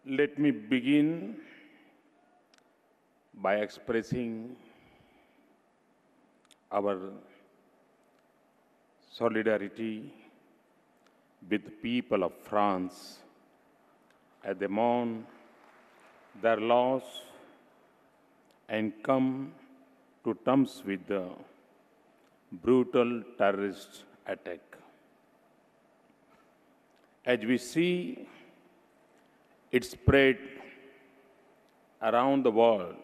Let me begin by expressing our solidarity with the people of France as they mourn their loss and come to terms with the brutal terrorist attack. As we see it spread around the world,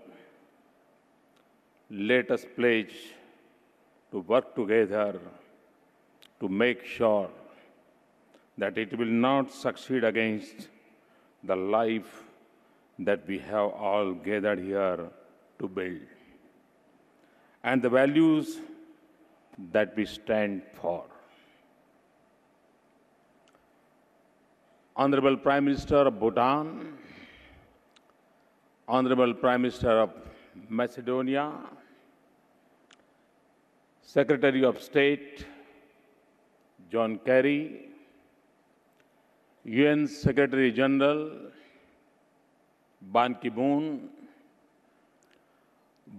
let us pledge to work together to make sure that it will not succeed against the life that we have all gathered here to build and the values that we stand for. Honorable Prime Minister of Bhutan, Honorable Prime Minister of Macedonia, Secretary of State John Kerry, UN Secretary General Ban Ki-moon,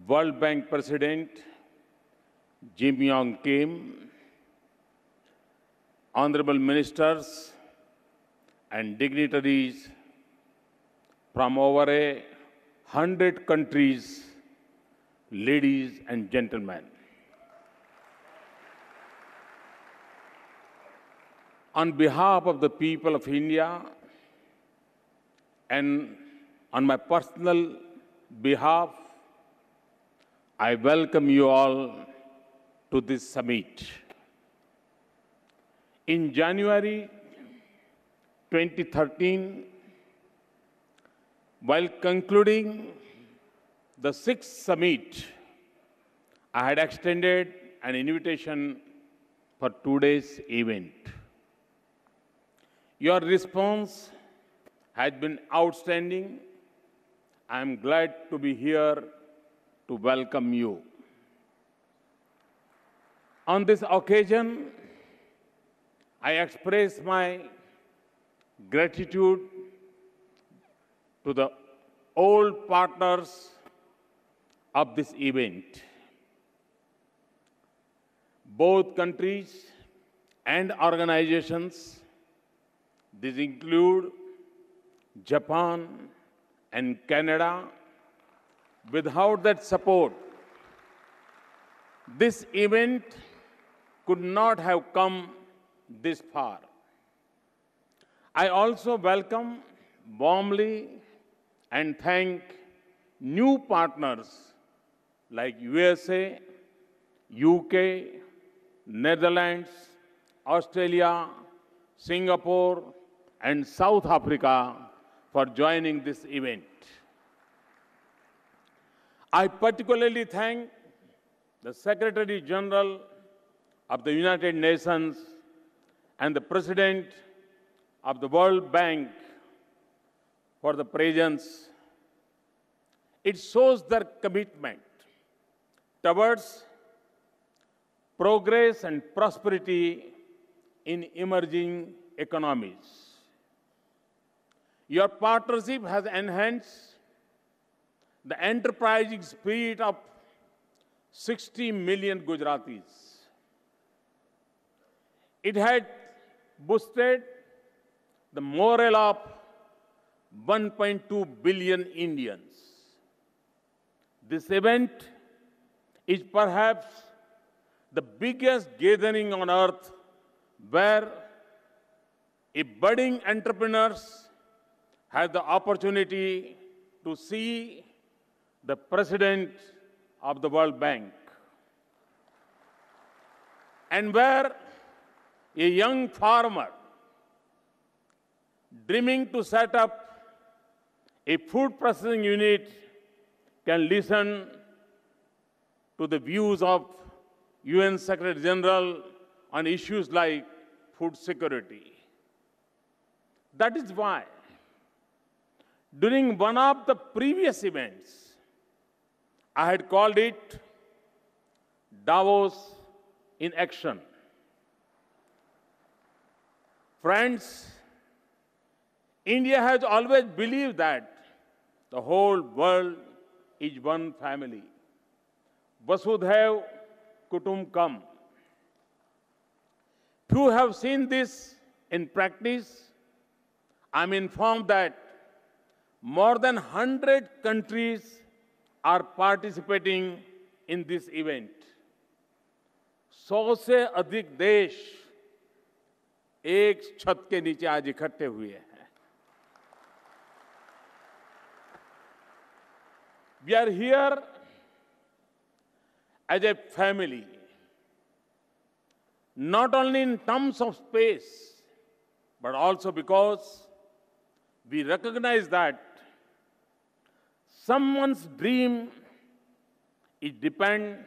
World Bank President Jim Yong Kim, Honorable Ministers and dignitaries from over 100 countries, ladies and gentlemen. On behalf of the people of India and on my personal behalf, I welcome you all to this summit. In January 2013, while concluding the sixth summit, I had extended an invitation for today's event. Your response has been outstanding. I am glad to be here to welcome you. On this occasion, I express my gratitude to the old partners of this event. Both countries and organizations, these include Japan and Canada. Without that support, this event could not have come this far. I also welcome warmly and thank new partners like USA, UK, Netherlands, Australia, Singapore, and South Africa for joining this event. I particularly thank the Secretary General of the United Nations and the President of the World Bank for the presence. It shows their commitment towards progress and prosperity in emerging economies. Your partnership has enhanced the enterprising spirit of 60 million Gujaratis. It had boosted the morale of 1.2 billion Indians. This event is perhaps the biggest gathering on earth where budding entrepreneurs have the opportunity to see the President of the World Bank, and where a young farmer dreaming to set up a food processing unit can listen to the views of UN Secretary General on issues like food security. That is why, during one of the previous events, I had called it Davos in action. Friends, India has always believed that the whole world is one family. Vasudhaiv Kutumbakam. Few have seen this in practice. I'm informed that more than 100 countries are participating in this event. 100 से अधिक देश एक छत के नीचे आज इकट्ठे हुए हैं. We are here as a family, not only in terms of space, but also because we recognize that someone's dream is depend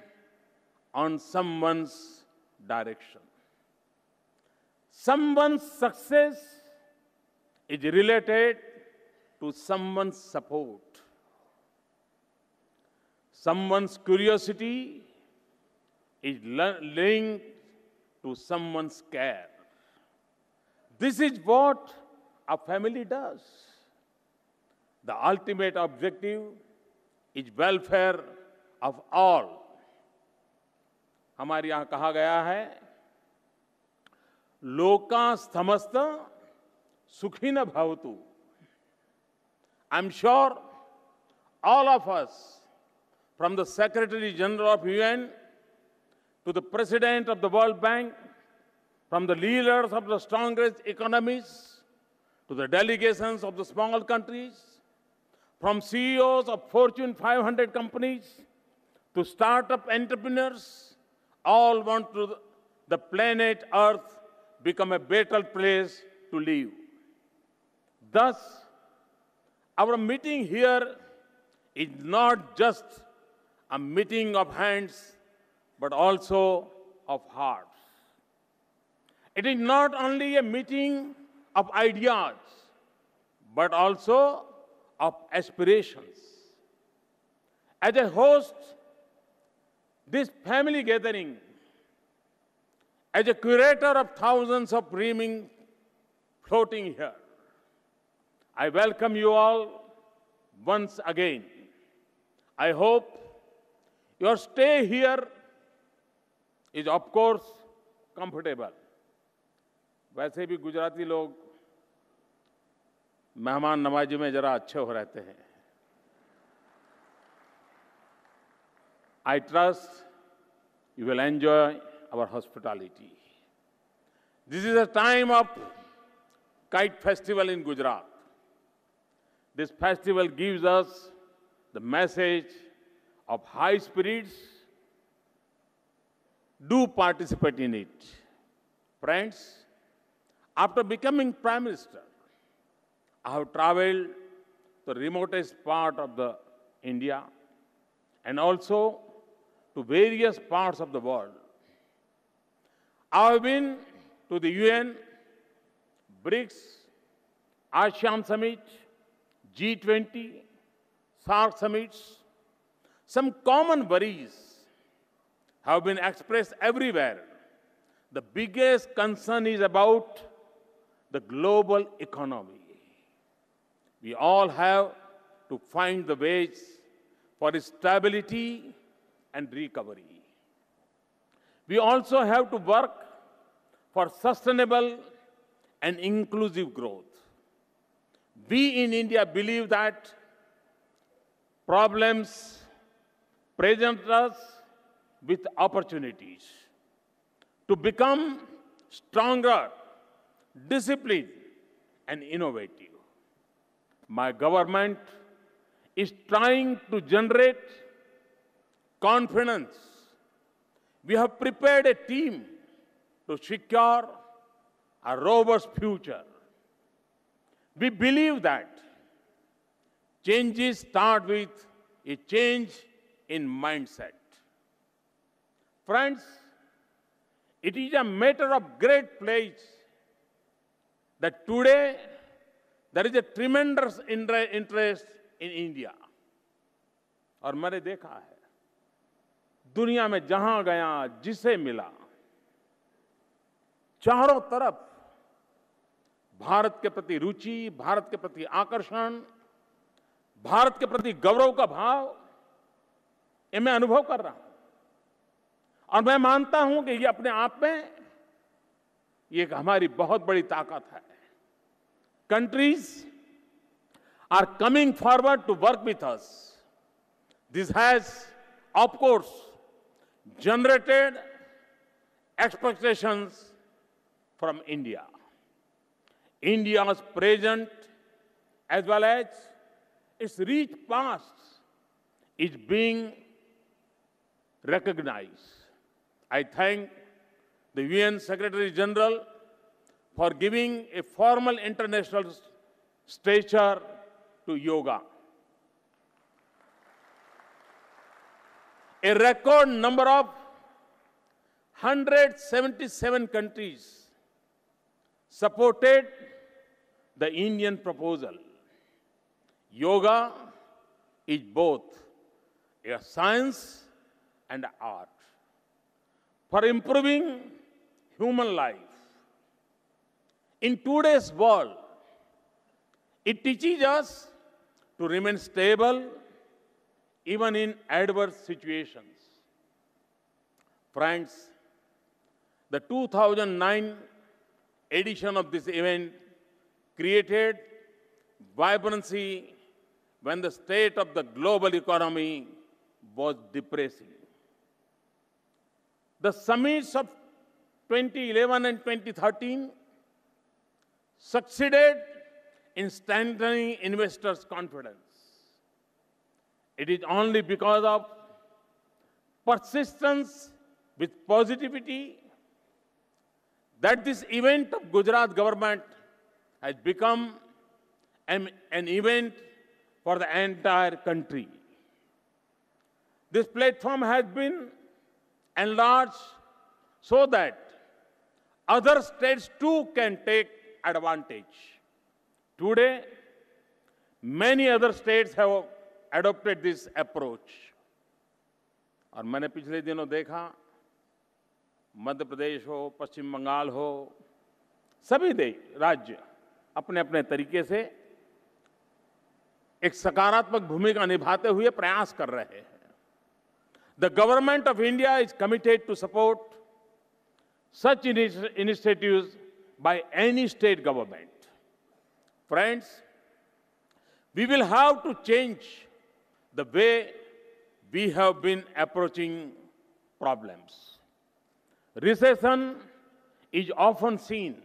on someone's direction. Someone's success is related to someone's support. Someone's curiosity is linked to someone's care. This is what a family does. The ultimate objective is welfare of all. हमारे यहाँ कहा गया है, लोका समस्त सुखी न भवतु. I'm sure all of us, from the Secretary General of UN to the President of the World Bank, from the leaders of the strongest economies to the delegations of the small countries, from CEOs of Fortune 500 companies to startup entrepreneurs, all want to the planet Earth become a better place to live. Thus, our meeting here is not just a meeting of hands, but also of hearts. It is not only a meeting of ideas, but also of aspirations. As a host, this family gathering, as a curator of thousands of dreaming floating here, I welcome you all once again. I hope your stay here is, of course, comfortable. वैसे भी गुजराती लोग मेहमान नवाजी में जरा अच्छे हो रहते हैं. I trust you will enjoy our hospitality. This is a time of kite festival in Gujarat. This festival gives us the message of high spirits. Do participate in it. Friends, after becoming Prime Minister, I have traveled to the remotest part of the India and also to various parts of the world. I have been to the UN, BRICS, ASEAN Summit, G20, SAARC summits. Some common worries have been expressed everywhere. The biggest concern is about the global economy. We all have to find the ways for stability and recovery. We also have to work for sustainable and inclusive growth. We in India believe that problems present us with opportunities to become stronger, disciplined, and innovative. My government is trying to generate confidence. We have prepared a team to secure a robust future. We believe that changes start with a change in mindset. Friends, it is a matter of great place that today there is a tremendous interest in India. और मैंने देखा है, दुनिया में जहां गया, जिसे मिला, चारों तरफ भारत के प्रति रुचि, भारत के प्रति आकर्षण, भारत के प्रति गौरव का भाव, ये मैं अनुभव कर रहा हूं। और मैं मानता हूं कि ये अपने आप में ये एक हमारी बहुत बड़ी ताकत है। Countries are coming forward to work with us. This has, of course, generated expectations from India. India's present as well as its rich past is being recognized. I thank the UN Secretary General for giving a formal international stature to yoga. A record number of 177 countries supported the Indian proposal. Yoga is both a science and art for improving human life. In today's world, it teaches us to remain stable even in adverse situations. Friends, the 2009 edition of this event created vibrancy when the state of the global economy was depressing. The summits of 2011 and 2013 succeeded in strengthening investors' confidence. It is only because of persistence with positivity that this event of Gujarat government has become an event for the entire country. This platform has been enlarged so that other states too can take advantage. Today, many other states have adopted this approach. और मैंने पिछले दिनों देखा, मध्य प्रदेश हो, पश्चिम बंगाल हो, सभी राज्य अपने अपने तरीके से एक सकारात्मक भूमिका निभाते हुए प्रयास कर रहे हैं. The government of India is committed to support such initiatives by any state government. Friends, we will have to change the way we have been approaching problems. Recession is often seen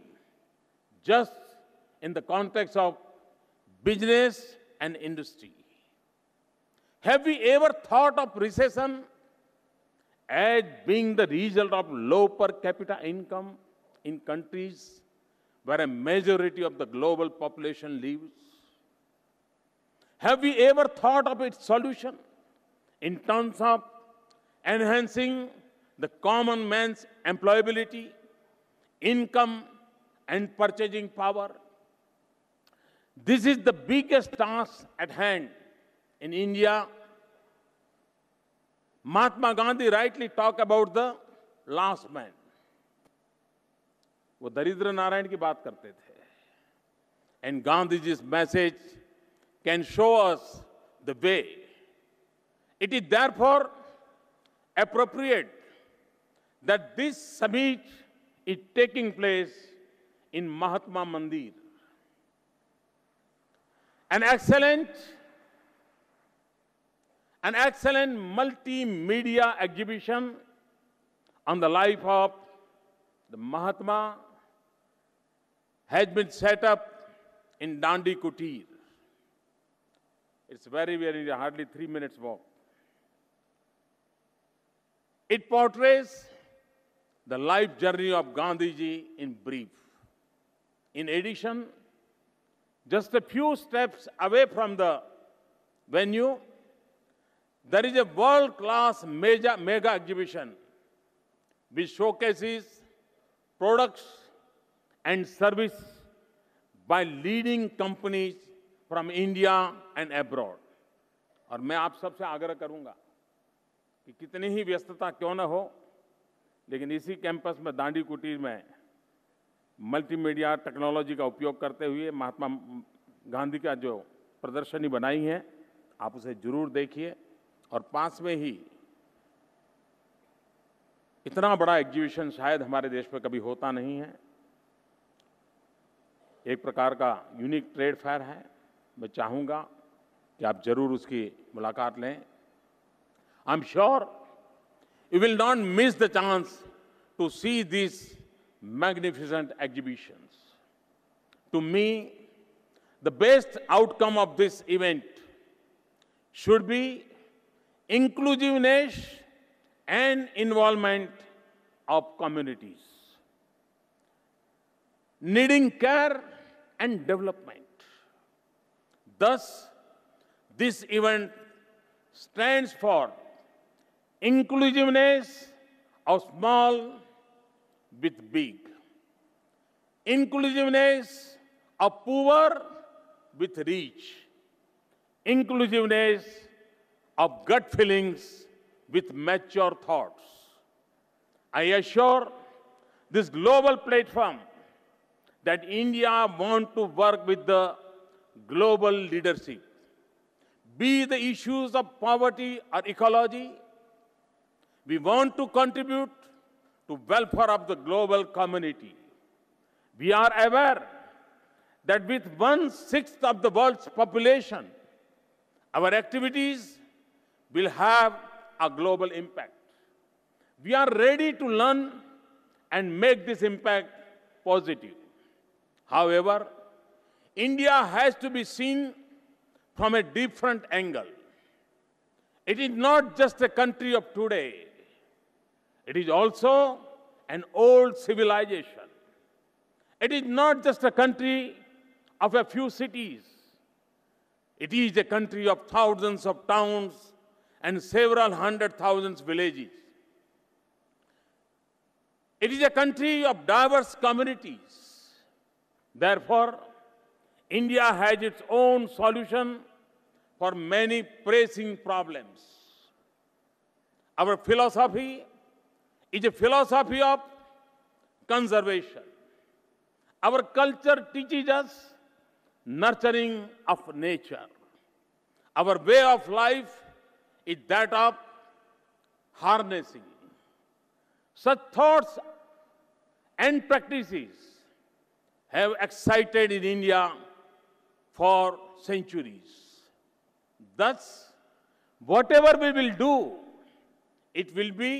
just in the context of business and industry. Have we ever thought of recession as being the result of low per capita income in countries where a majority of the global population lives? Have we ever thought of its solution in terms of enhancing the common man's employability, income, and purchasing power? This is the biggest task at hand in India. Mahatma Gandhi rightly talked about the last man. वो दरिद्र नारायण की बात करते थे. And Gandhiji's message can show us the way. It is therefore appropriate that this summit is taking place in Mahatma Mandir. An excellent multimedia exhibition on the life of the Mahatma has been set up in Dandi Kutir. It's very hardly 3 minutes walk. It portrays the life journey of Gandhiji in brief. In addition, just a few steps away from the venue, there is a world-class mega exhibition which showcases products and service by leading companies from India and abroad. और मैं आप सबसे आग्रह करूंगा कि कितनी ही व्यस्तता क्यों न हो, लेकिन इसी कैंपस में दांडी कुटीर में मल्टीमीडिया टेक्नोलॉजी का उपयोग करते हुए महात्मा गांधी का जो प्रदर्शनी बनाई है, आप उसे जरूर देखिए। और पास में ही इतना बड़ा एग्जीबिशन शायद हमारे देश में कभी होता नहीं है, एक प्रकार का यूनिक ट्रेड फेयर है। मैं चाहूंगा कि आप जरूर उसकी मुलाकात लें। I am sure you will not miss the chance to see this magnificent exhibitions. To me, the best outcome of this event should be inclusiveness and involvement of communities, needing care and development. Thus, this event stands for inclusiveness of small with big, inclusiveness of poor with rich, inclusiveness of gut feelings with mature thoughts. I assure this global platform that India wants to work with the global leadership, be the issues of poverty or ecology. We want to contribute to welfare of the global community. We are aware that with 1/6 of the world's population, our activities will have a global impact. We are ready to learn and make this impact positive. However, India has to be seen from a different angle. It is not just a country of today. It is also an old civilization. It is not just a country of a few cities. It is a country of thousands of towns and several hundred thousands villages. It is a country of diverse communities. Therefore, India has its own solution for many pressing problems. Our philosophy is a philosophy of conservation. Our culture teaches us nurturing of nature. Our way of life is that of harnessing. Such thoughts and practices have excited in India for centuries. Thus, whatever we will do, it will be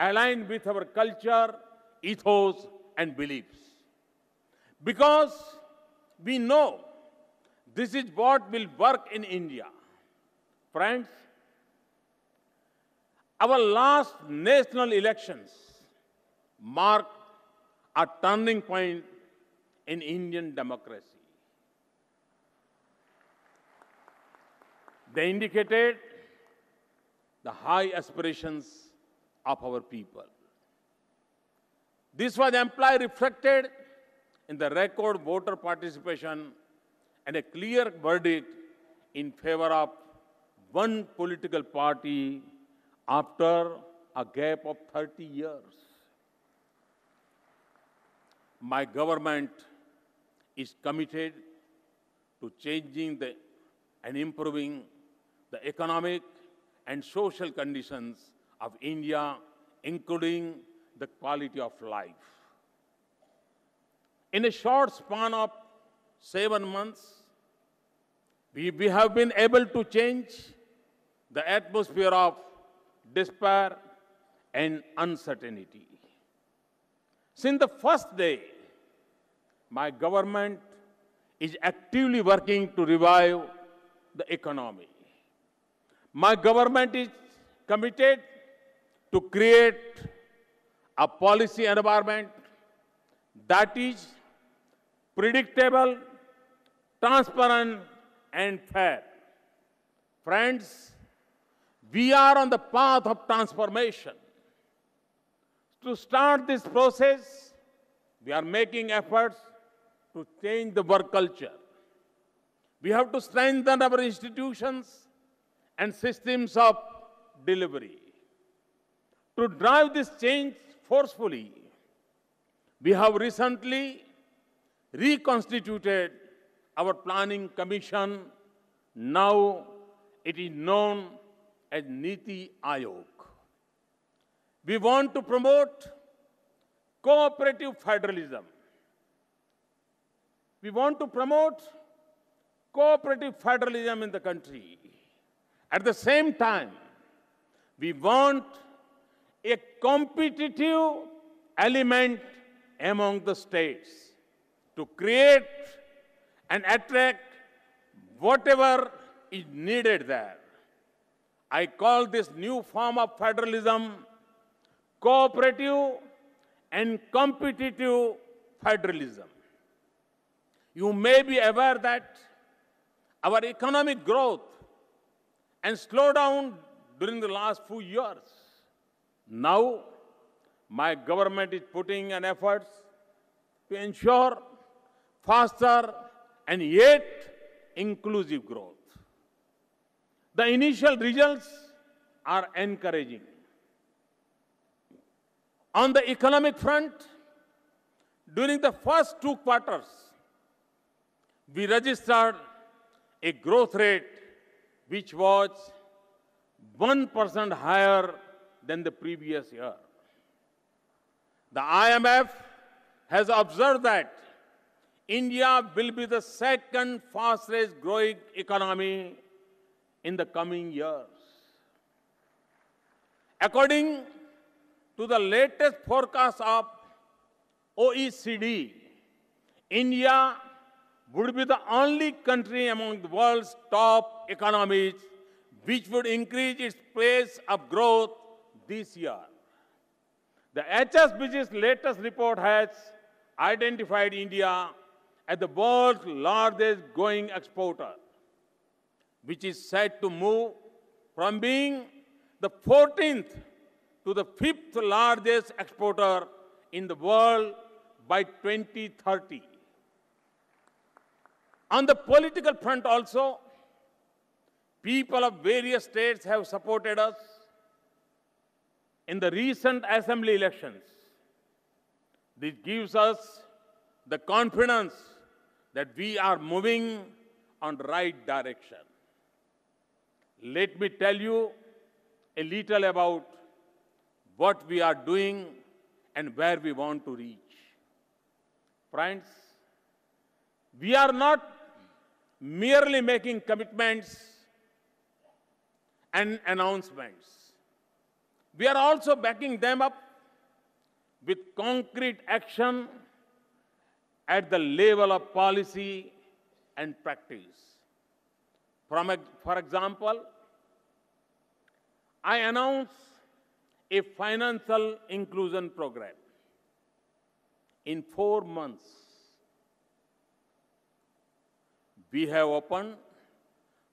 aligned with our culture, ethos, and beliefs. Because we know this is what will work in India. Friends, our last national elections marked a turning point in Indian democracy. They indicated the high aspirations of our people. This was amply reflected in the record voter participation and a clear verdict in favor of one political party after a gap of 30 years. My government is committed to changing and improving the economic and social conditions of India, including the quality of life. In a short span of 7 months, we have been able to change the atmosphere of despair and uncertainty. Since the first day, my government is actively working to revive the economy. My government is committed to create a policy environment that is predictable, transparent, and fair. Friends, we are on the path of transformation. To start this process, we are making efforts to change the work culture. We have to strengthen our institutions and systems of delivery. To drive this change forcefully, We have recently reconstituted our planning commission. Now it is known as Niti Aayog. We want to promote cooperative federalism. We want to promote cooperative federalism in the country. At the same time, we want a competitive element among the states to create and attract whatever is needed there. I call this new form of federalism cooperative and competitive federalism. You may be aware that our economic growth and slowdown during the last few years. Now, my government is putting an effort to ensure faster and yet inclusive growth. The initial results are encouraging. On the economic front, during the first 2 quarters, we registered a growth rate which was 1% higher than the previous year. The IMF has observed that India will be the second fastest growing economy in the coming years. According to the latest forecast of OECD, India would be the only country among the world's top economies which would increase its pace of growth this year. The HSBC's latest report has identified India as the world's largest growing exporter, which is set to move from being the 14th to the 5th largest exporter in the world by 2030. On the political front also, people of various states have supported us in the recent assembly elections. This gives us the confidence that we are moving on the right direction. Let me tell you a little about what we are doing and where we want to reach. Friends, we are not merely making commitments and announcements. We are also backing them up with concrete action at the level of policy and practice. For example, I announced a financial inclusion program. In 4 months, we have opened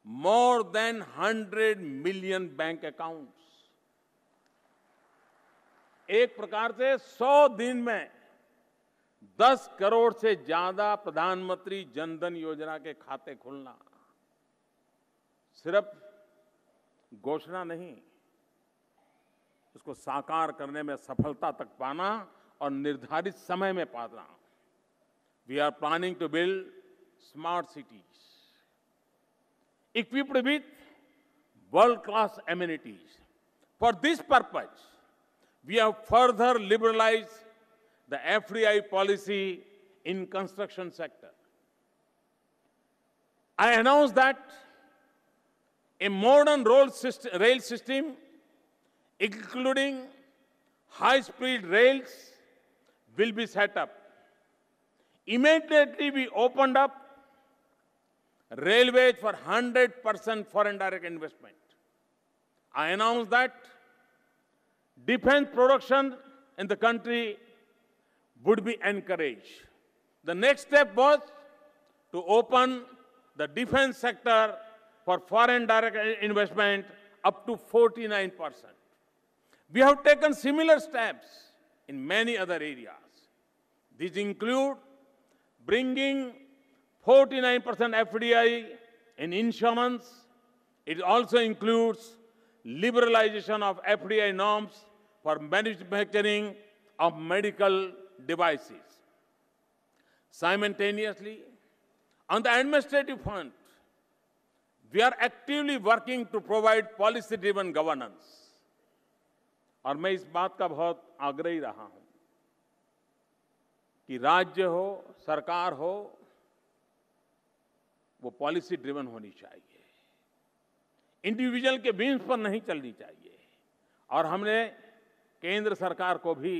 more than 100 million bank accounts. एक प्रकार से 100 दिन में 10 करोड़ से ज्यादा प्रधानमंत्री जनधन योजना के खाते खुलना सिर्फ घोषणा नहीं, उसको साकार करने में सफलता तक पाना और निर्धारित समय में पाना. We are planning to build smart cities equipped with world-class amenities. For this purpose, we have further liberalized the FDI policy in construction sector. I announced that a modern rail system, including high-speed rails, will be set up. Immediately, we opened up railways for 100% foreign direct investment. I announced that defense production in the country would be encouraged. The next step was to open the defense sector for foreign direct investment up to 49%. We have taken similar steps in many other areas. These include bringing 49% FDI in insurance. It also includes liberalization of FDI norms for manufacturing of medical devices. Simultaneously, on the administrative front, we are actively working to provide policy-driven governance. और मैं इस बात का बहुत आग्रही रहा हूं कि राज्य हो, सरकार हो, वो पॉलिसी ड्रिवन होनी चाहिए, इंडिविजुअल के व्हील्स पर नहीं चलनी चाहिए। और हमने केंद्र सरकार को भी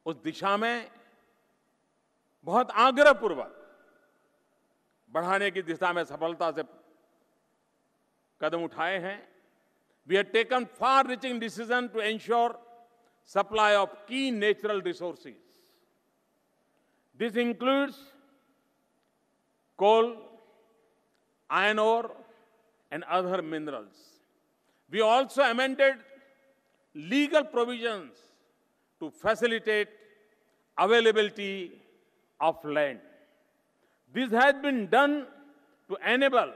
उस दिशा में बहुत आग्रहपूर्वक बढ़ाने की दिशा में सफलता से कदम उठाए हैं। We have taken far-reaching decisions to ensure supply of key natural resources. This includes coal, iron ore, and other minerals. We also amended legal provisions to facilitate availability of land. This has been done to enable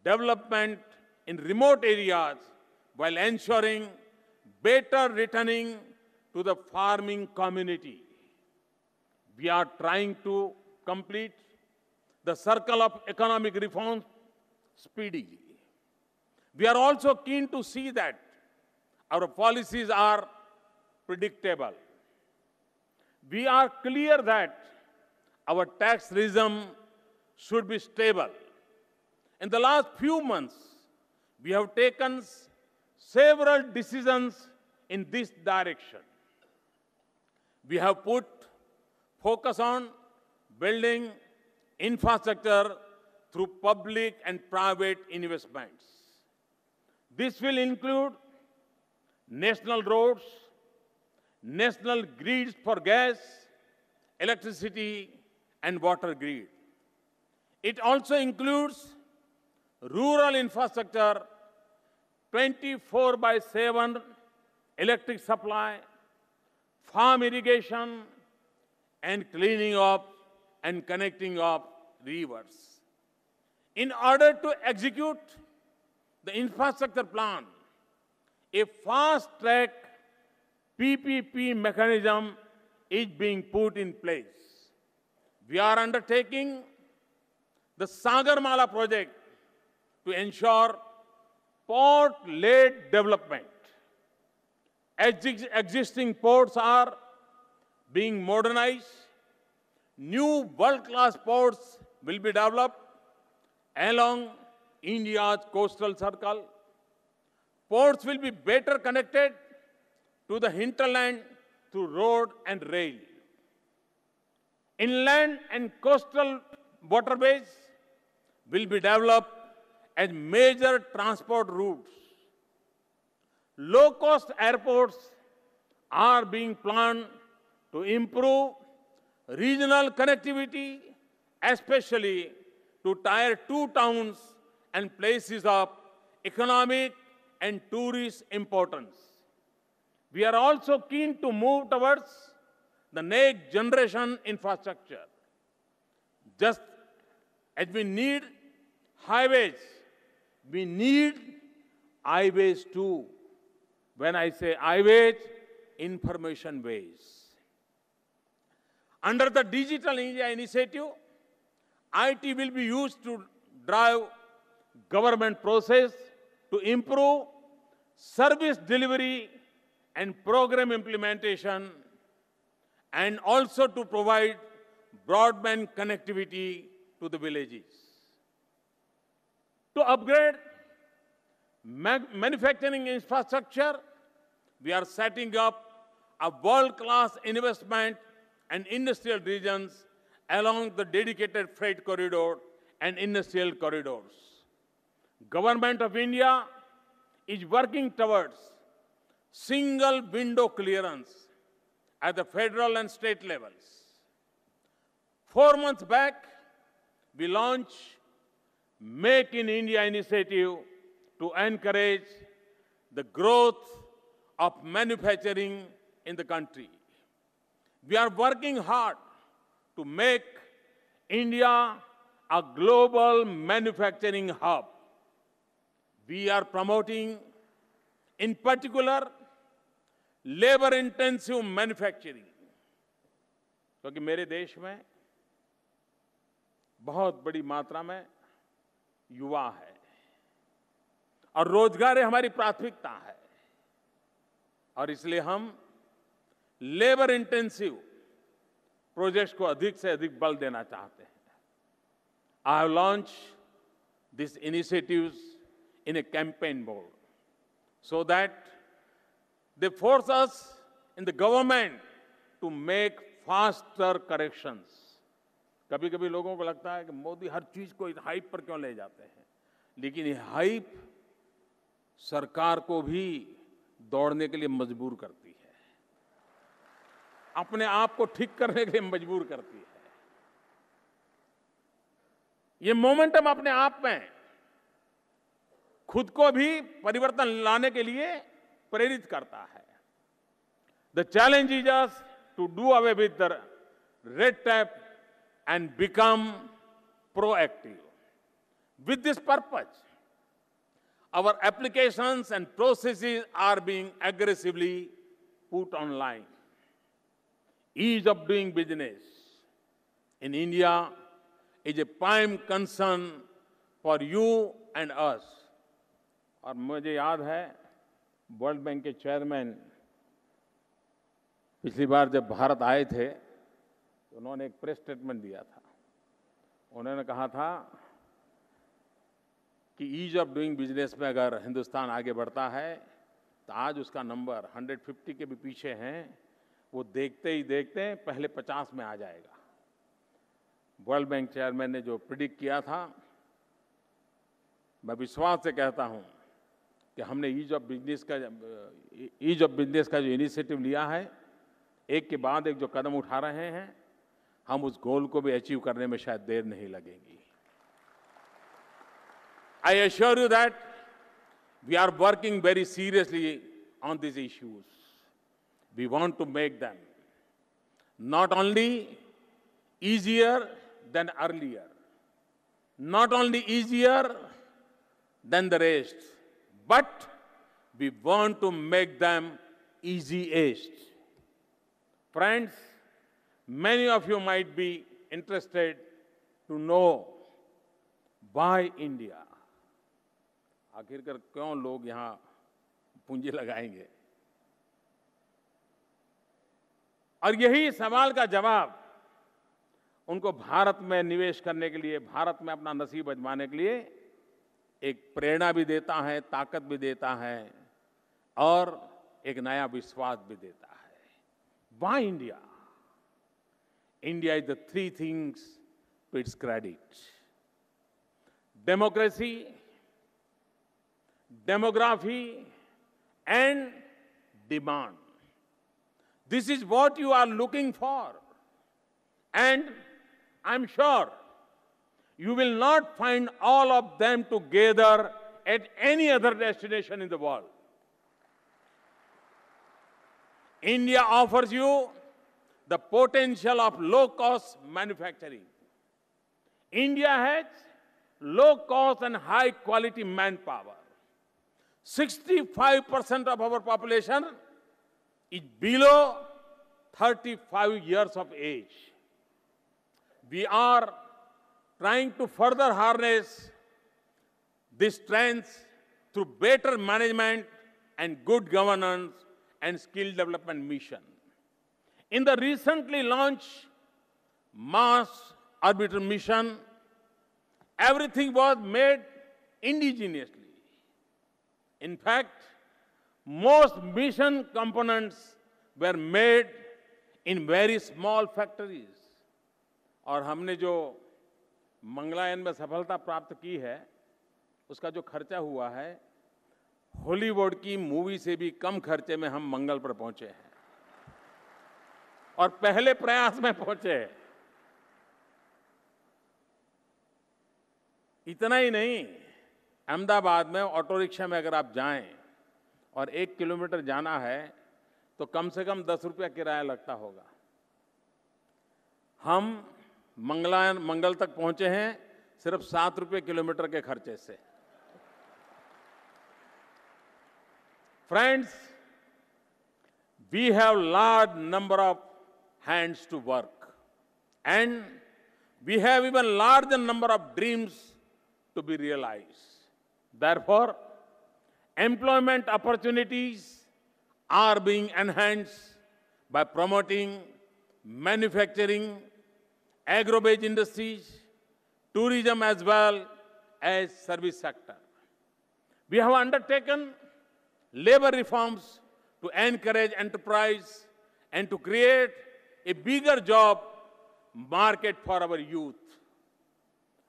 development in remote areas while ensuring better returning to the farming community. We are trying to complete the circle of economic reforms speedily. We are also keen to see that our policies are predictable. We are clear that our tax regime should be stable. In the last few months, we have taken several decisions in this direction. We have put focus on building infrastructure through public and private investments. This will include national roads, national grids for gas, electricity, and water grid. It also includes rural infrastructure, 24/7 electric supply, farm irrigation, and cleaning of and connecting of rivers. In order to execute the infrastructure plan, a fast-track PPP mechanism is being put in place. We are undertaking the Sagarmala project to ensure port-led development. Existing ports are being modernized. New world-class ports will be developed along India's coastal circle. Ports will be better connected to the hinterland through road and rail. Inland and coastal waterways will be developed as major transport routes. Low-cost airports are being planned to improve regional connectivity, especially to Tier 2 towns and places of economic and tourist importance. We are also keen to move towards the next generation infrastructure. Just as we need highways, we need highways too. When I say highways, information ways. Under the Digital India initiative, IT will be used to drive government process to improve service delivery and program implementation, and also to provide broadband connectivity to the villages. To upgrade manufacturing infrastructure, we are setting up a world-class investment and industrial regions along the dedicated freight corridor and industrial corridors. Government of India is working towards single window clearance at the federal and state levels. 4 months back, we launched Make in India initiative to encourage the growth of manufacturing in the country. We are working hard to make India a global manufacturing hub. We are promoting, in particular, labour intensive manufacturing, क्योंकि मेरे देश में बहुत बड़ी मात्रा में युवा है और रोजगार हमारी प्राथमिकता है, और इसलिए हम लेबर इंटेंसिव प्रोजेक्ट्स को अधिक से अधिक बल देना चाहते हैं। I have launch this initiatives in A campaign mode so that they force us in the government to make faster corrections. कभी कभी लोगों को लगता है कि मोदी हर चीज को हाइप पर क्यों ले जाते हैं, लेकिन ये हाइप सरकार को भी दौड़ने के लिए मजबूर करती है, अपने आप को ठीक करने के लिए मजबूर करती है। ये मोमेंटम अपने आप में खुद को भी परिवर्तन लाने के लिए प्रेरित करता है। The challenge is us to do away with the red tape and become proactive. With this purpose our applications and processes are being aggressively put online. Ease of doing business in India is a prime concern for you and us. और मुझे याद है world bank के chairman पिछली बार जब भारत आए थे तो उन्होंने एक प्रेस स्टेटमेंट दिया था। उन्होंने कहा था कि ईज ऑफ डूइंग बिजनेस में अगर हिंदुस्तान आगे बढ़ता है तो आज उसका नंबर 150 के भी पीछे हैं, वो देखते ही देखते पहले 50 में आ जाएगा। वर्ल्ड बैंक चेयरमैन ने जो प्रिडिक्ट किया था, मैं विश्वास से कहता हूं कि हमने ईज ऑफ बिजनेस का जो इनिशिएटिव लिया है, एक के बाद एक जो कदम उठा रहे हैं, हम उस गोल को भी अचीव करने में शायद देर नहीं लगेगी। I assure you that we are working very seriously on these issues. We want to make them not only easier than earlier, not only easier than the rest, but we want to make them easiest. Friends, many of you might be interested to know why India. आखिरकार क्यों लोग यहां पूंजी लगाएंगे, और यही सवाल का जवाब उनको भारत में निवेश करने के लिए, भारत में अपना नसीब आजमाने के लिए एक प्रेरणा भी देता है, ताकत भी देता है और एक नया विश्वास भी देता है। Why India? India is the three things to its credit: democracy, demography and demand. This is what you are looking for, and I'm sure you will not find all of them together at any other destination in the world. India offers you the potential of low-cost manufacturing. India has low-cost and high-quality manpower. 65% of our population is below 35 years of age. We are trying to further harness this strength through better management and good governance and skill development mission. In the recently launched Mars Orbiter mission, everything was made indigenously. In fact, most mission components were made in very small factories. और हमने जो मंगलायन में सफलता प्राप्त की है, उसका जो खर्चा हुआ है, हॉलीवुड की मूवी से भी कम खर्चे में हम मंगल पर पहुंचे हैं और पहले प्रयास में पहुंचे हैं। इतना ही नहीं, अहमदाबाद में ऑटो रिक्शा में अगर आप जाएं और 1 किलोमीटर जाना है तो कम से कम 10 रुपया किराया लगता होगा। हम मंगल तक पहुंचे हैं सिर्फ 7 रुपये किलोमीटर के खर्चे से। Friends, We have large number of hands to work, and we have even larger number of dreams to be realized. Therefore, employment opportunities are being enhanced by promoting manufacturing, agro-based industries, tourism as well as service sector. We have undertaken labor reforms to encourage enterprise and to create a bigger job market for our youth.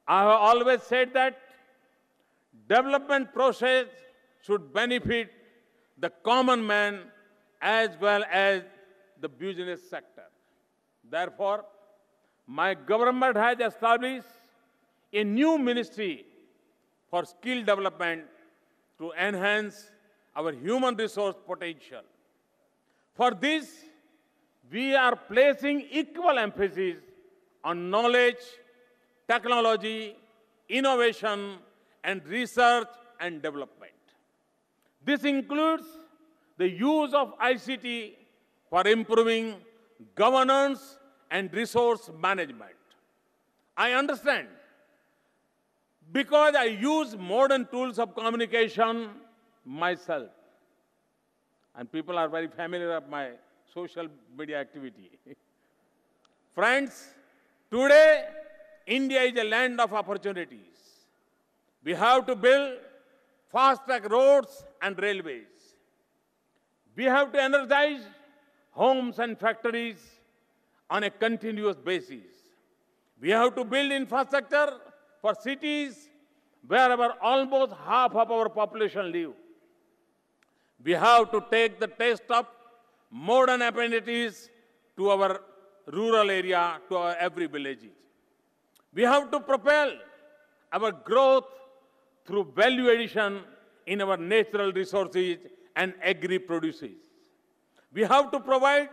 I have always said that development process should benefit the common man as well as the business sector. Therefore, my government has established a new ministry for skill development to enhance our human resource potential. For this, we are placing equal emphasis on knowledge, technology, innovation, and research and development. This includes the use of ICT for improving governance and resource management. I understand because I use modern tools of communication myself, and people are very familiar with my social media activity. Friends, today India is a land of opportunities. We have to build fast-track roads and railways. We have to energize homes and factories on a continuous basis. We have to build infrastructure for cities wherever almost half of our population live. We have to take the taste of modern amenities to our rural area, to our every village. We have to propel our growth through value addition in our natural resources and agri-produces. We have to provide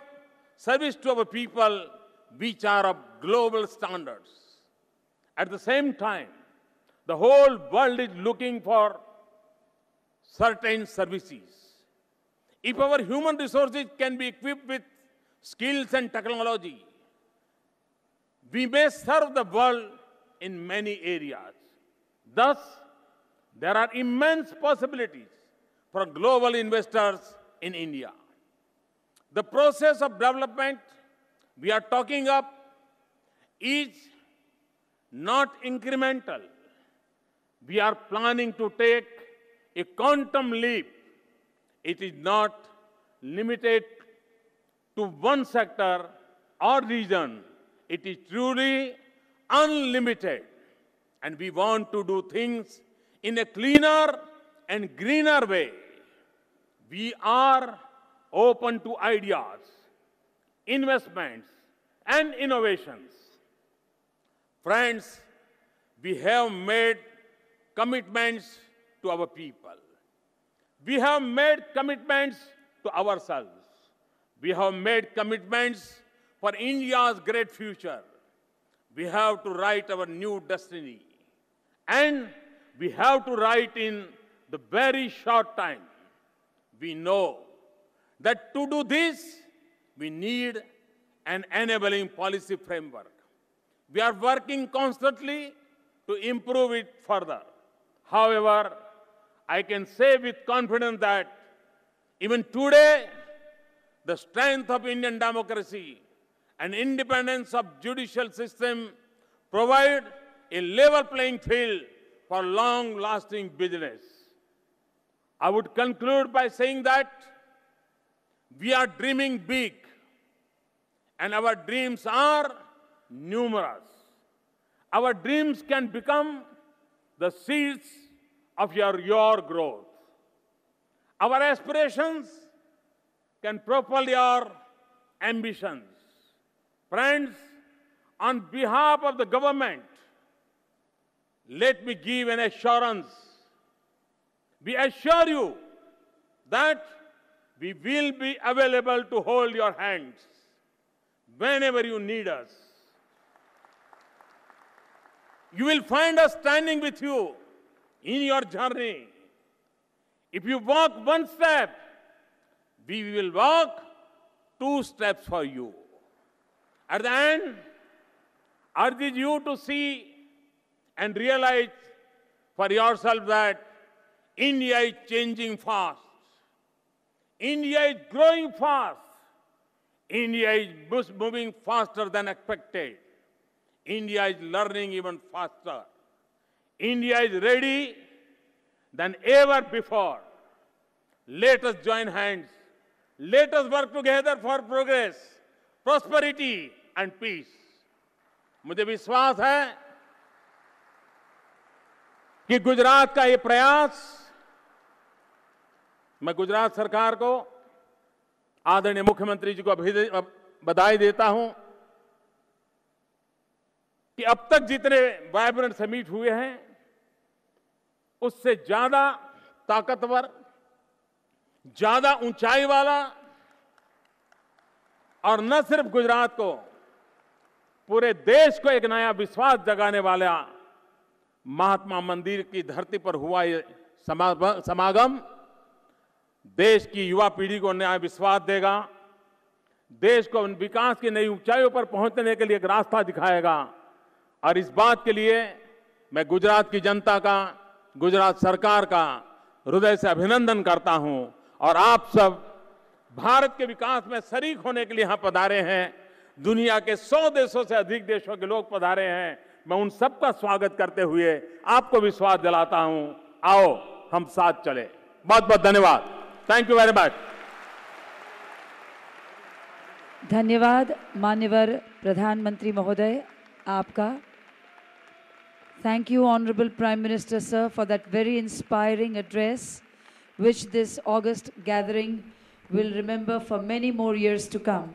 service to our people which are of global standards. At the same time, the whole world is looking for certain services. If our human resources can be equipped with skills and technology, we may serve the world in many areas. Thus, there are immense possibilities for global investors in India. The process of development we are talking of is not incremental. We are planning to take a quantum leap. It is not limited to one sector or region. It is truly unlimited. And we want to do things in a cleaner and greener way. We are open to ideas, investments, and innovations. Friends, we have made commitments to our people. We have made commitments to ourselves. We have made commitments for India's great future. We have to write our new destiny. And we have to write in the very short time. We know that to do this, we need an enabling policy framework. We are working constantly to improve it further. However, I can say with confidence that even today, the strength of Indian democracy and independence of judicial system provide a level playing field for long-lasting business. I would conclude by saying that we are dreaming big, and our dreams are numerous. Our dreams can become the seeds of your growth. Our aspirations can propel your ambitions. Friends, on behalf of the government, let me give an assurance. We assure you that we will be available to hold your hands whenever you need us. You will find us standing with you in your journey. If you walk one step, we will walk 2 steps for you. At the end, urges you to see and realize for yourself that India is changing fast. India is growing fast. India is moving faster than expected. India is learning even faster. India is ready than ever before. Let us join hands. Let us work together for progress, prosperity and peace. मुझे विश्वास है कि गुजरात का ये प्रयास, मैं गुजरात सरकार को, आदरणीय मुख्यमंत्री जी को बधाई देता हूं कि अब तक जितने वाइब्रेंट समिट हुए हैं उससे ज्यादा ताकतवर, ज्यादा ऊंचाई वाला और न सिर्फ गुजरात को, पूरे देश को एक नया विश्वास जगाने वाला महात्मा मंदिर की धरती पर हुआ ये समागम देश की युवा पीढ़ी को नया विश्वास देगा, देश को विकास की नई ऊंचाइयों पर पहुंचने के लिए एक रास्ता दिखाएगा। और इस बात के लिए मैं गुजरात की जनता का, गुजरात सरकार का हृदय से अभिनंदन करता हूं। और आप सब भारत के विकास में शरीक होने के लिए यहां पधारे हैं। दुनिया के 100 देशों से अधिक देशों के लोग पधारे हैं। मैं उन सबका स्वागत करते हुए आपको विश्वास दिलाता हूं, आओ हम साथ चले। बहुत बहुत धन्यवाद। Thank you very much. धन्यवाद मान्यवर प्रधानमंत्री महोदय आपका। Thank you, Honorable Prime Minister, sir, for that very inspiring address, which this August gathering will remember for many more years to come.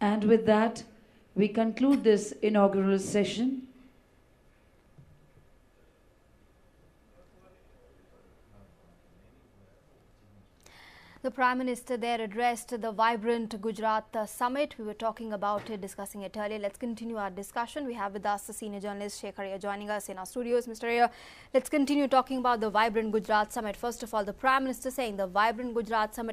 And with that, we conclude this inaugural session. The Prime Minister there addressed the vibrant Gujarat summit. We were talking about it, discussing it earlier. Let's continue our discussion. We have with us the senior journalist Shekhar Iyer joining us in our studios. Mr. Iyer, let's continue talking about the vibrant Gujarat summit. First of all, the Prime Minister saying the vibrant Gujarat summit